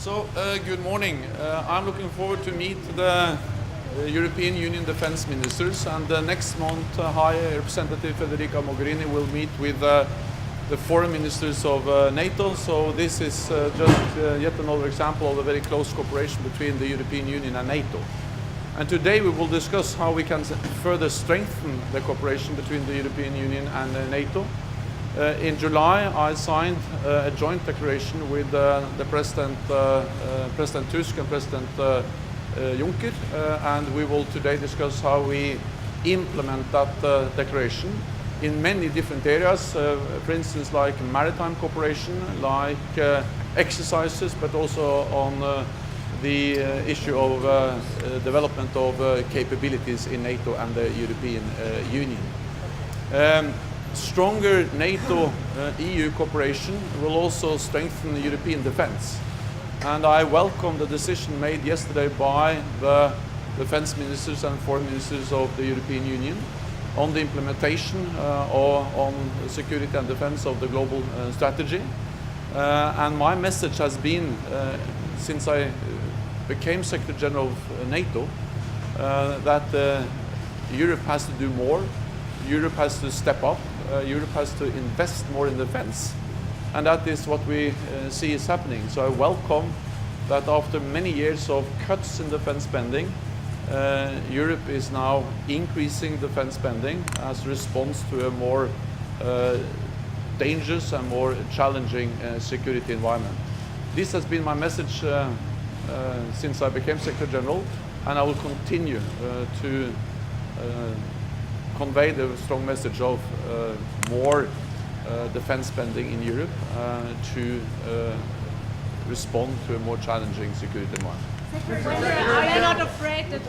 Good morning. I'm looking forward to meet the European Union defense ministers, and next month High Representative Federica Mogherini will meet with the foreign ministers of NATO. So this is just yet another example of a very close cooperation between the European Union and NATO. And today we will discuss how we can further strengthen the cooperation between the European Union and NATO. In July, I signed a joint declaration with President Tusk and President Juncker, and we will today discuss how we implement that declaration in many different areas, for instance, like maritime cooperation, like exercises, but also on the issue of development of capabilities in NATO and the European Union. Stronger NATO-EU cooperation will also strengthen the European defense. And I welcome the decision made yesterday by the defense ministers and foreign ministers of the European Union on the implementation on security and defense of the global strategy. And my message has been, since I became Secretary General of NATO, that Europe has to do more. Europe has to step up. Europe has to invest more in defense. And that is what we see is happening. So I welcome that after many years of cuts in defense spending, Europe is now increasing defense spending as a response to a more dangerous and more challenging security environment. This has been my message since I became Secretary General, and I will continue to convey the strong message of more defense spending in Europe to respond to a more challenging security environment. Are you not afraid that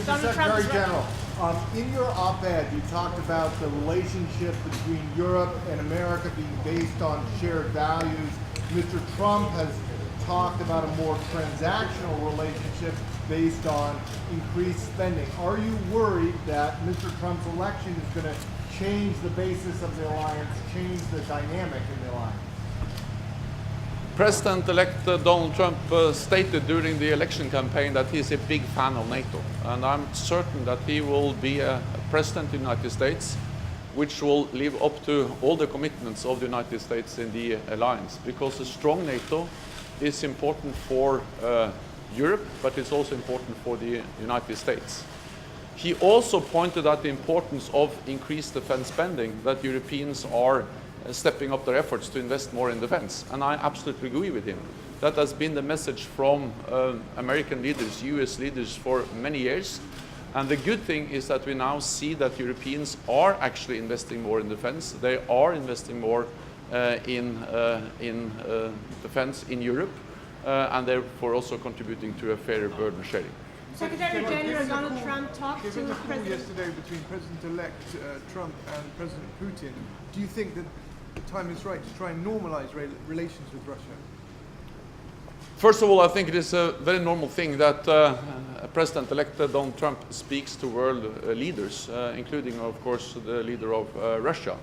Donald Trump is General, in your op-ed, you talked about the relationship between Europe and America being based on shared values. Mr. Trump has talked about a more transactional relationship based on increased spending. Are you worried that Mr. Trump's election is going to change the basis of the alliance, change the dynamic in the alliance? President-elect Donald Trump stated during the election campaign that he's a big fan of NATO. And I'm certain that he will be a president of the United States which will live up to all the commitments of the United States in the alliance. Because a strong NATO is important for Europe, but it's also important for the United States. He also pointed out the importance of increased defense spending, that Europeans are stepping up their efforts to invest more in defense. And I absolutely agree with him. That has been the message from American leaders, US leaders for many years. And the good thing is that we now see that Europeans are actually investing more in defense. They are investing more in defense in Europe. And therefore also contributing to a fairer burden sharing. Secretary General Donald Trump talked to President President yesterday between President-elect Trump and President Putin. Do you think that the time is right to try and normalize relations with Russia? First of all, I think it is a very normal thing that President-elect Donald Trump speaks to world leaders, including, of course, the leader of Russia.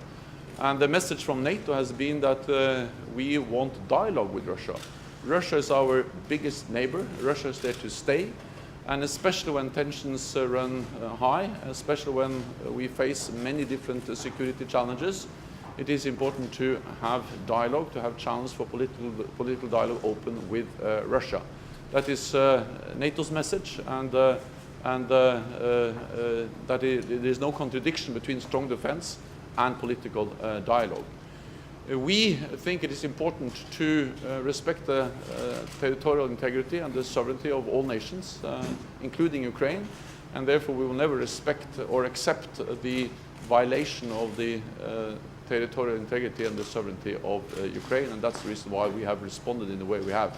And the message from NATO has been that we want dialogue with Russia. Russia is our biggest neighbor. Russia is there to stay. And especially when tensions run high, especially when we face many different security challenges, it is important to have dialogue, to have channels for political dialogue open with Russia. That is NATO's message, and that there is no contradiction between strong defense and political dialogue. We think it is important to respect the territorial integrity and the sovereignty of all nations, including Ukraine, and therefore we will never respect or accept the violation of the territorial integrity and the sovereignty of Ukraine, and that's the reason why we have responded in the way we have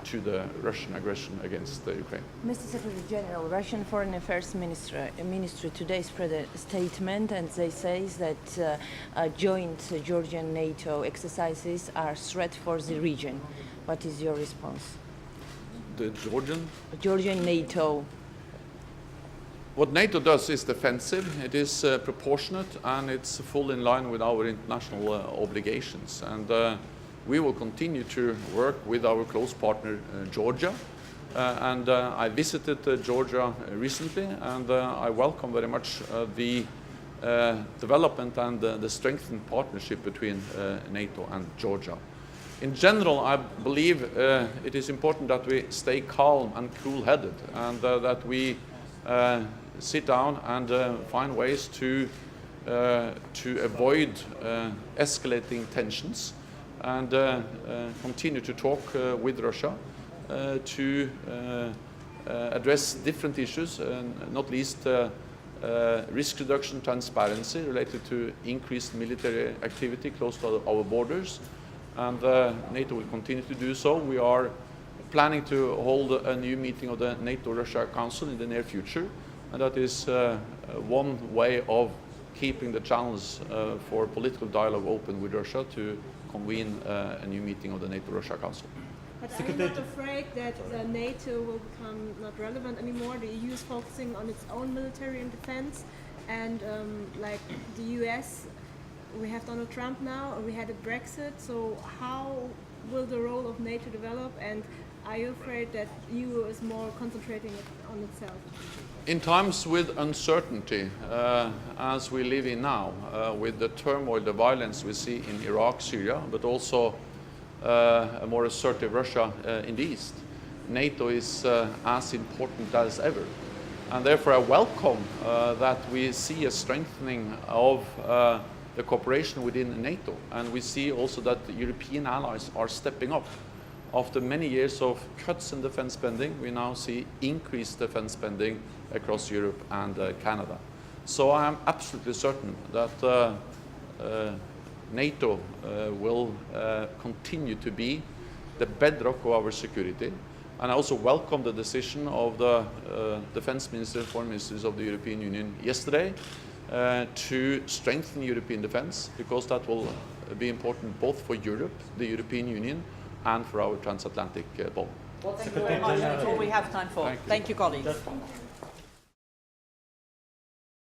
to the Russian aggression against Ukraine. Mr. Secretary General, Russian Foreign Affairs Ministry today spread a statement, and they say that joint Georgian NATO exercises are a threat for the region. What is your response? The Georgian NATO. What NATO does is defensive, it is proportionate, and it's fully in line with our international obligations. And we will continue to work with our close partner Georgia. I visited Georgia recently, and I welcome very much the development and the strengthened partnership between NATO and Georgia. In general, I believe it is important that we stay calm and cool-headed, and that we sit down and find ways to avoid escalating tensions, and continue to talk with Russia to address different issues, not least risk reduction, transparency related to increased military activity close to our borders, and NATO will continue to do so. We are planning to hold a new meeting of the NATO-Russia Council in the near future, and that is one way of keeping the channels for political dialogue open with Russia to convene a new meeting of the NATO-Russia Council. But are you not afraid that NATO will become not relevant anymore? The EU is focusing on its own military and defense, and like the US, we have Donald Trump now, we had a Brexit, so how will the role of NATO develop, and are you afraid that EU is more concentrating on itself? In times with uncertainty, as we live in now, with the turmoil, the violence we see in Iraq, Syria, but also a more assertive Russia in the east, NATO is as important as ever. And therefore I welcome that we see a strengthening of the cooperation within NATO, and we see also that the European allies are stepping up. After many years of cuts in defense spending, we now see increased defense spending across Europe and Canada. So I am absolutely certain that NATO will continue to be the bedrock of our security. And I also welcome the decision of the defense ministers and foreign ministers of the European Union yesterday to strengthen European defense, because that will be important both for Europe, the European Union, and for our transatlantic bond. Well, thank you very much. That's all we have time for. Thank you. Thank you, colleagues.